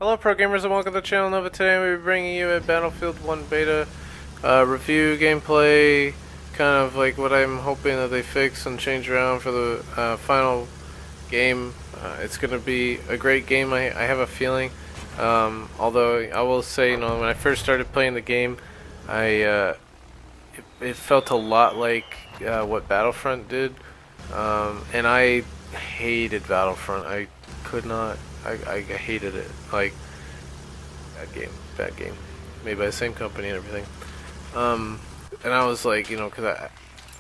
Hello pro gamers and welcome to the channel Nova. Today we'll be bringing you a Battlefield 1 beta review gameplay, kind of like what I'm hoping that they fix and change around for the final game. It's going to be a great game, I have a feeling. Although I will say, you know, when I first started playing the game, it felt a lot like what Battlefront did, and I hated Battlefront. I could not. I hated it. Like, bad game, made by the same company and everything. And I was like, you know, because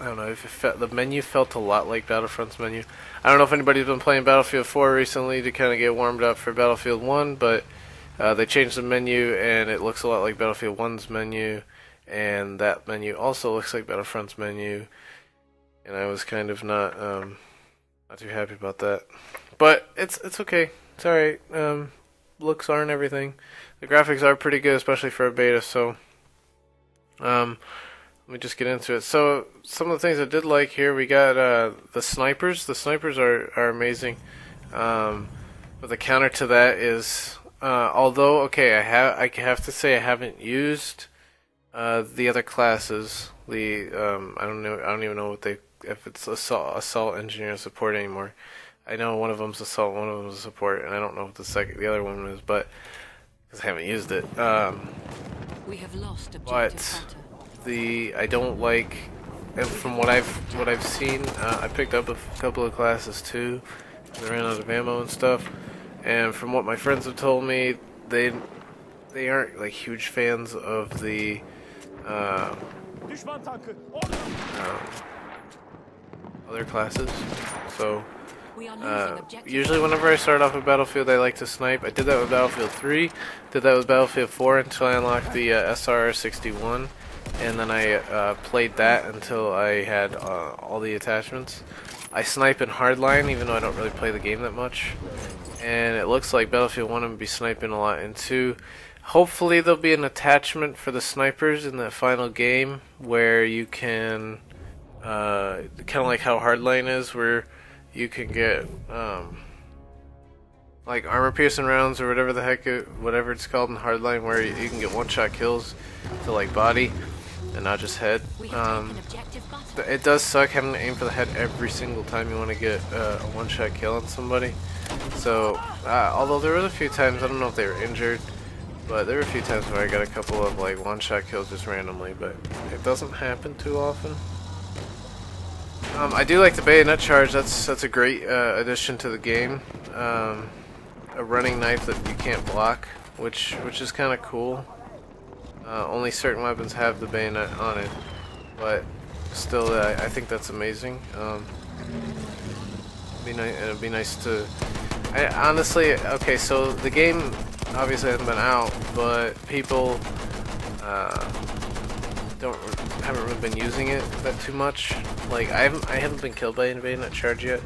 I don't know if the menu felt a lot like Battlefront's menu. I don't know if anybody's been playing Battlefield 4 recently to kind of get warmed up for Battlefield 1, but they changed the menu and it looks a lot like Battlefield 1's menu, and that menu also looks like Battlefront's menu, and I was kind of not too happy about that. But it's okay. It's alright. Looks aren't everything. The graphics are pretty good, especially for a beta, so let me just get into it. So some of the things I did like here, we got the snipers. The snipers are amazing. But the counter to that is although okay, I have to say I haven't used the other classes. The I don't even know what if it's assault engineer support anymore. I know one of them's assault, one of them's support, and I don't know what the other one is, but because I haven't used it. We have lost but I don't like, and from what I've seen, I picked up a couple of classes too. They ran out of ammo and stuff, and from what my friends have told me, they aren't like huge fans of the other classes. So usually whenever I start off a Battlefield, I like to snipe. I did that with Battlefield 3, did that with Battlefield 4 until I unlocked the SR-61, and then I played that until I had all the attachments. I snipe in Hardline, even though I don't really play the game that much, and it looks like Battlefield 1 will be sniping a lot in 2. Hopefully there'll be an attachment for the snipers in the final game where you can, kind of like how Hardline is, where you can get like armor piercing rounds or whatever it's called in Hardline, where you can get one-shot kills to like body and not just head. It does suck having to aim for the head every single time you want to get a one-shot kill on somebody. So although there was a few times, I don't know if they were injured, but there were a few times where I got a couple of like one-shot kills just randomly, but it doesn't happen too often. I do like the bayonet charge. That's a great addition to the game. A running knife that you can't block, which is kind of cool. Only certain weapons have the bayonet on it, but still, I think that's amazing. It'd be nice to. Honestly, okay, so the game obviously hasn't been out, but people haven't really been using it that too much. Like I haven't been killed by anybody in that charge yet.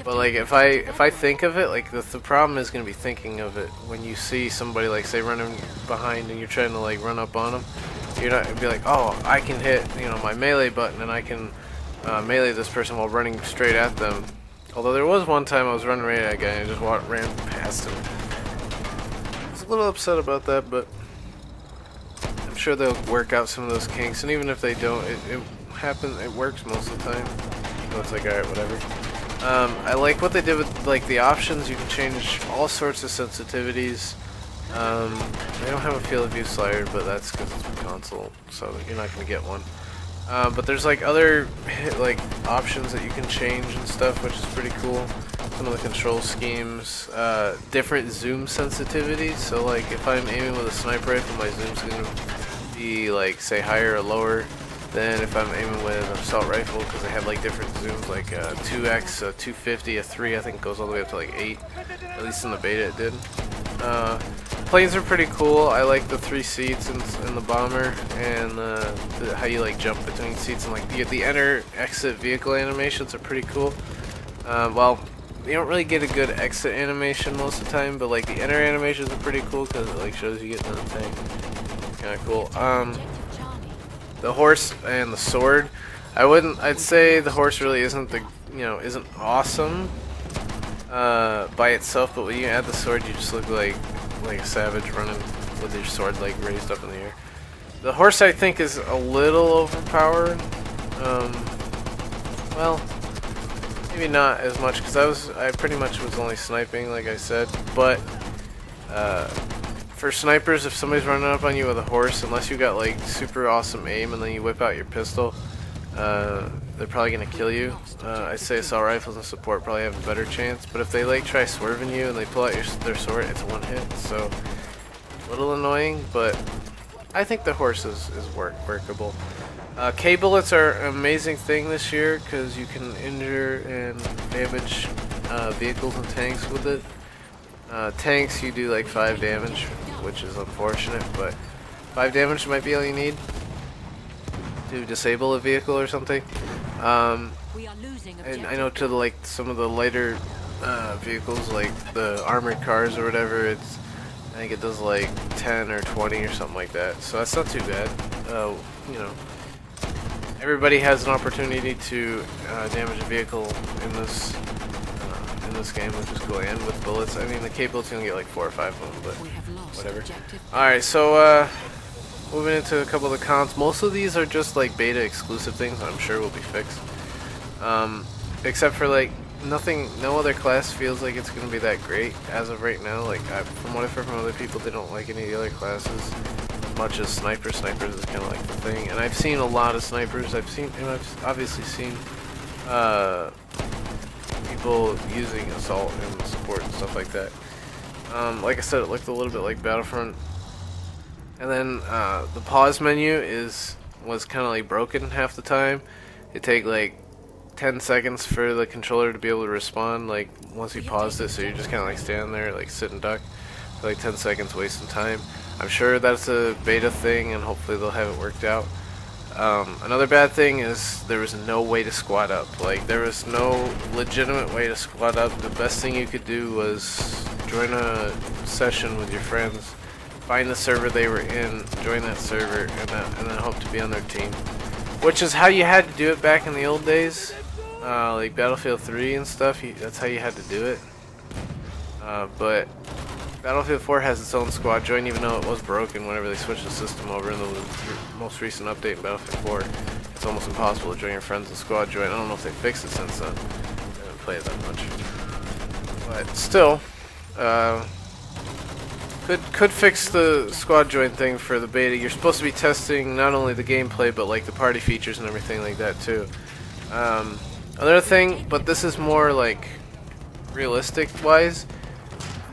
But like if I think of it, like the problem is gonna be thinking of it when you see somebody like say running behind and you're trying to like run up on them. You're not gonna be like, oh, I can hit, you know, my melee button and I can melee this person while running straight at them. Although there was one time I was running right at a guy and I just ran past him. I was a little upset about that, but I'm sure they'll work out some of those kinks, and even if they don't, it happens. It works most of the time. So it's like, alright, whatever. I like what they did with like the options. You can change all sorts of sensitivities. They don't have a field of view slider, but that's because it's a console, so you're not going to get one. But there's like other like options that you can change and stuff, which is pretty cool. Some of the control schemes, different zoom sensitivities. So like if I'm aiming with a sniper rifle, my zoom's going to be like say higher or lower than if I'm aiming with an assault rifle, because they have like different zooms, like 2x, 250, a 3, I think it goes all the way up to like 8. At least in the beta it did. Planes are pretty cool. I like the 3 seats in the bomber, and how you like jump between seats, and like the enter exit vehicle animations are pretty cool. Well, you don't really get a good exit animation most of the time, but like the enter animations are pretty cool because it like shows you getting in the tank. Kind of cool. The horse and the sword, I'd say the horse really isn't isn't awesome by itself, but when you add the sword, you just look like like a savage running with your sword like raised up in the air. The horse I think is a little overpowered. Well, maybe not as much because I pretty much was only sniping like I said, but for snipers, if somebody's running up on you with a horse, unless you got like super awesome aim and then you whip out your pistol, they're probably gonna kill you. I'd say assault rifles and support probably have a better chance, but if they like try swerving you and they pull out their sword, it's one hit, so a little annoying, but I think the horse is workable. K-bullets are an amazing thing this year because you can injure and damage vehicles and tanks with it. Tanks you do like 5 damage, which is unfortunate, but 5 damage might be all you need to disable a vehicle or something. And I know to like some of the lighter vehicles, like the armored cars or whatever, I think it does like 10 or 20 or something like that. So that's not too bad. You know, everybody has an opportunity to damage a vehicle in this game, which is cool, and with bullets. I mean, the K-bullets you can get like 4 or 5 of them, but whatever. Alright, so moving into a couple of the cons. Most of these are just like beta exclusive things I'm sure will be fixed. Except for like no other class feels like it's going to be that great as of right now. Like from what I've heard from other people, they don't like any of the other classes as much as snipers. Snipers is kind of like the thing, and I've seen a lot of snipers. I've obviously seen people using assault and support and stuff like that. Like I said, it looked a little bit like Battlefront. And then the pause menu was kind of like broken half the time. It take like 10 seconds for the controller to be able to respond, like once you paused it, so you're just kind of like standing there, like sit and duck for like 10 seconds, wasting time. I'm sure that's a beta thing, and hopefully they'll have it worked out. Another bad thing is there was no way to squad up. Like, there was no legitimate way to squad up. The best thing you could do was join a session with your friends, find the server they were in, join that server, and then hope to be on their team. Which is how you had to do it back in the old days. Like Battlefield 3 and stuff, that's how you had to do it. But Battlefield 4 has its own squad join, even though it was broken whenever they switched the system over in the most recent update in Battlefield 4. It's almost impossible to join your friends and squad join. I don't know if they fixed it since then. I haven't played that much. But still, could fix the squad join thing for the beta. You're supposed to be testing not only the gameplay, but like the party features and everything like that too. Another thing, but this is more like realistic wise,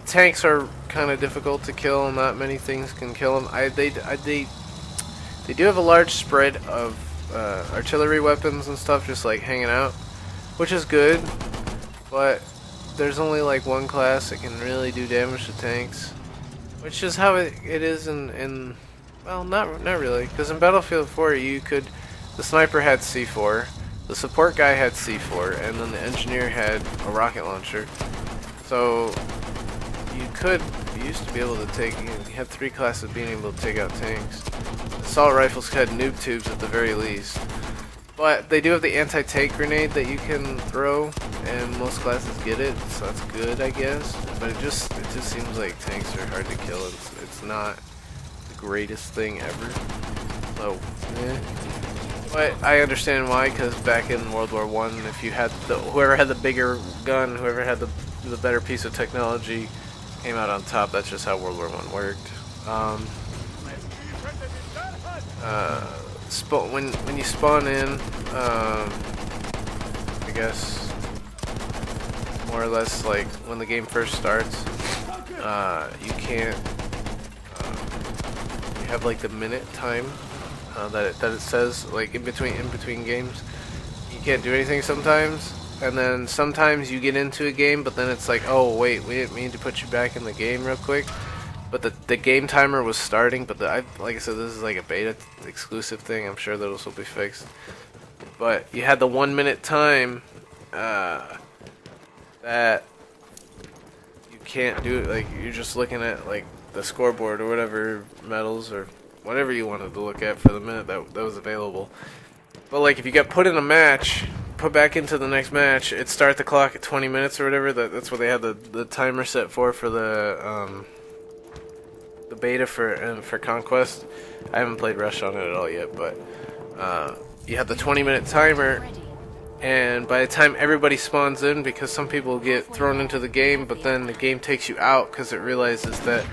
tanks are kind of difficult to kill. Not many things can kill them. They do have a large spread of artillery weapons and stuff just like hanging out, which is good, but there's only like one class that can really do damage to tanks, which is how it is in well, not really, because in Battlefield 4 the sniper had C4, the support guy had C4, and then the engineer had a rocket launcher. So you used to be able to you had 3 classes being able to take out tanks. Assault rifles had noob tubes at the very least. But they do have the anti-tank grenade that you can throw, and most classes get it, so that's good, I guess. But it just seems like tanks are hard to kill. It's not the greatest thing ever. So, But I understand why, because back in World War I, if you had whoever had the bigger gun, whoever had the better piece of technology, came out on top. That's just how World War I worked. When you spawn in, I guess more or less like when the game first starts, you can't. You have like the minute time that it says like in between games. You can't do anything sometimes. And then sometimes you get into a game, but then it's like, oh wait, we didn't mean to put you back in the game real quick. But the game timer was starting, but like I said, this is like a beta exclusive thing. I'm sure that this will be fixed. But you had the 1 minute time that you can't do it. Like, you're just looking at like the scoreboard or whatever, medals or whatever you wanted to look at for the minute that was available. But like if you got put in a match, put back into the next match, it'd start the clock at 20 minutes or whatever. That's what they had the timer set for the beta for Conquest. I haven't played Rush on it at all yet, but you have the 20-minute timer, and by the time everybody spawns in, because some people get thrown into the game, but then the game takes you out because it realizes that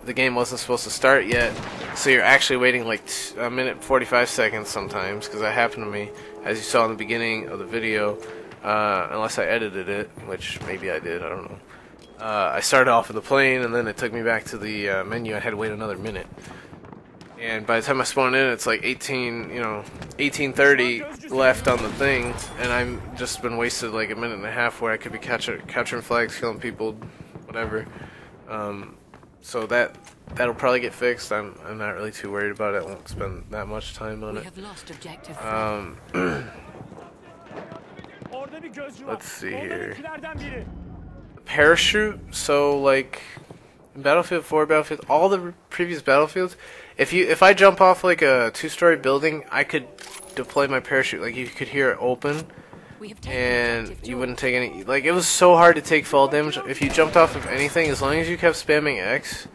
the game wasn't supposed to start yet, so you're actually waiting like a minute and 45 seconds sometimes, because that happened to me, as you saw in the beginning of the video, unless I edited it, which maybe I did, I don't know. I started off with the plane, and then it took me back to the menu. I had to wait another minute, and by the time I spawned in, it's like 18:30 left on the thing, and I've just been wasted like a minute and a half where I could be capturing flags, killing people, whatever. So that'll probably get fixed. I'm not really too worried about it. I won't spend that much time on it. Let's see here. Parachute. So like in Battlefield 4, Battlefield, all the previous Battlefields, if I jump off like a 2-story building, I could deploy my parachute. Like you could hear it open, and you wouldn't take any. Like it was so hard to take fall damage. If you jumped off of anything, as long as you kept spamming X,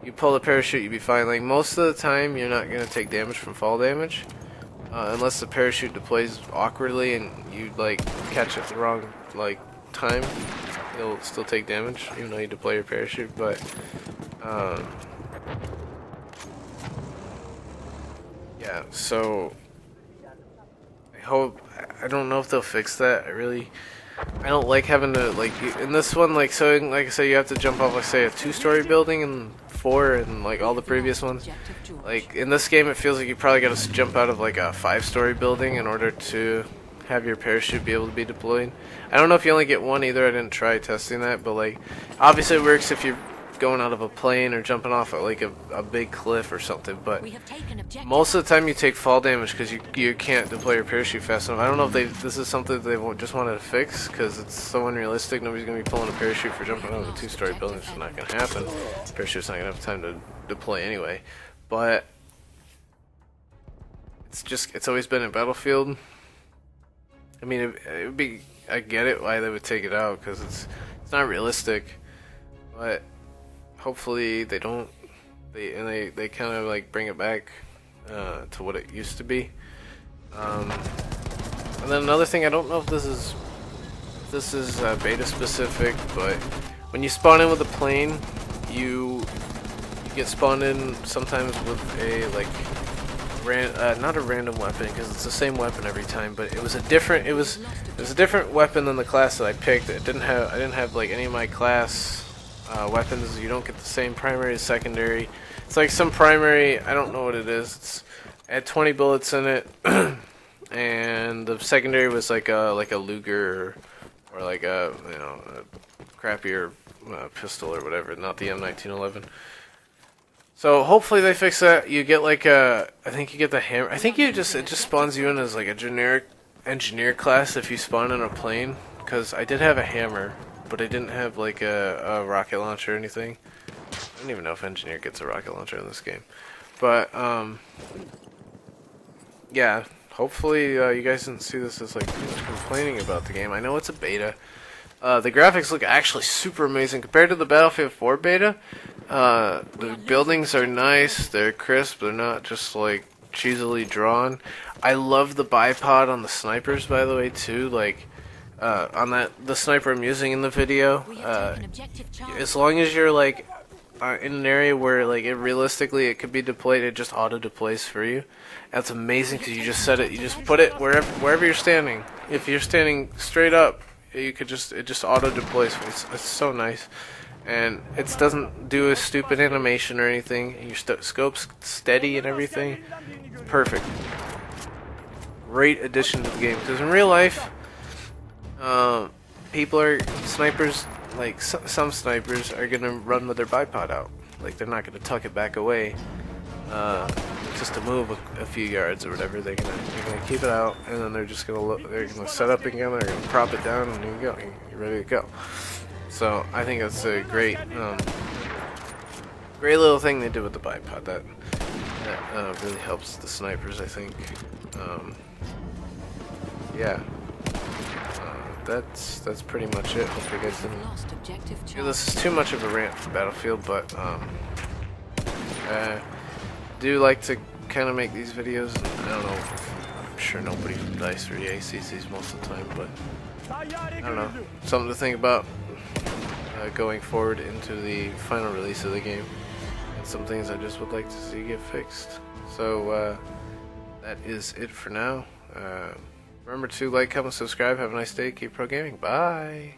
you pull the parachute, you'd be fine. Like most of the time, you're not gonna take damage from fall damage, unless the parachute deploys awkwardly and you like catch it the wrong like time. You'll still take damage, even though you deploy your parachute. But yeah, so I don't know if they'll fix that. I don't like having to, like, in this one, like, so like I say, you have to jump off, like, say, a 2-story building and 4 and like all the previous ones. Like in this game, it feels like you probably got to jump out of like a 5-story building in order to have your parachute be able to be deployed. I don't know if you only get one either. I didn't try testing that, but like obviously it works if you're going out of a plane or jumping off like a big cliff or something, but most of the time you take fall damage because you can't deploy your parachute fast enough. I don't know if this is something that they just wanted to fix because it's so unrealistic. Nobody's going to be pulling a parachute for jumping out of a 2-story building. It's not going to happen. Parachute's not going to have time to deploy anyway. But it's always been in Battlefield. I mean, it would be, I get it why they would take it out because it's not realistic, but hopefully they don't. They kind of like bring it back to what it used to be. And then another thing, I don't know if this is beta specific, but when you spawn in with a plane, you get spawned in sometimes with a like not a random weapon because it's the same weapon every time, but it was a different weapon than the class that I picked. I didn't have like any of my class weapons. You don't get the same primary as secondary. It's like some primary, I don't know what it is. It had 20 bullets in it, and the secondary was like a Luger or like a crappier pistol or whatever, not the M1911. So hopefully they fix that. You get like I think you get the hammer. I think it just spawns you in as like a generic engineer class if you spawn in a plane. Because I did have a hammer, but I didn't have like a rocket launcher or anything. I don't even know if engineer gets a rocket launcher in this game. But yeah, hopefully you guys didn't see this as like too much complaining about the game. I know it's a beta. The graphics look actually super amazing compared to the Battlefield 4 beta. The buildings are nice, they're crisp, they're not just like cheesily drawn. I love the bipod on the snipers, by the way, too. Like on the sniper I'm using in the video, as long as you're like in an area where like realistically it could be deployed, it just auto deploys for you. That's amazing because you just set it, you just put it wherever you're standing. If you're standing straight up, it just auto deploys. It's so nice, and it doesn't do a stupid animation or anything. And your scope's steady and everything. It's perfect. Great addition to the game because in real life, snipers, like some snipers are gonna run with their bipod out. Like they're not gonna tuck it back away just to move a few yards or whatever. They're gonna keep it out, and then they're gonna set up again. They're gonna prop it down, and there you go. You're ready to go. So I think that's a great little thing they did with the bipod. That really helps the snipers, I think. Yeah. That's pretty much it. Hope you guys didn't. Yeah, this is too much of a rant for Battlefield, but Do like to kind of make these videos. I don't know. I'm sure nobody from Dice or EA sees these most of the time, but I don't know. Something to think about going forward into the final release of the game. And some things I just would like to see get fixed. So that is it for now. Remember to like, comment, subscribe. Have a nice day. Keep pro gaming. Bye.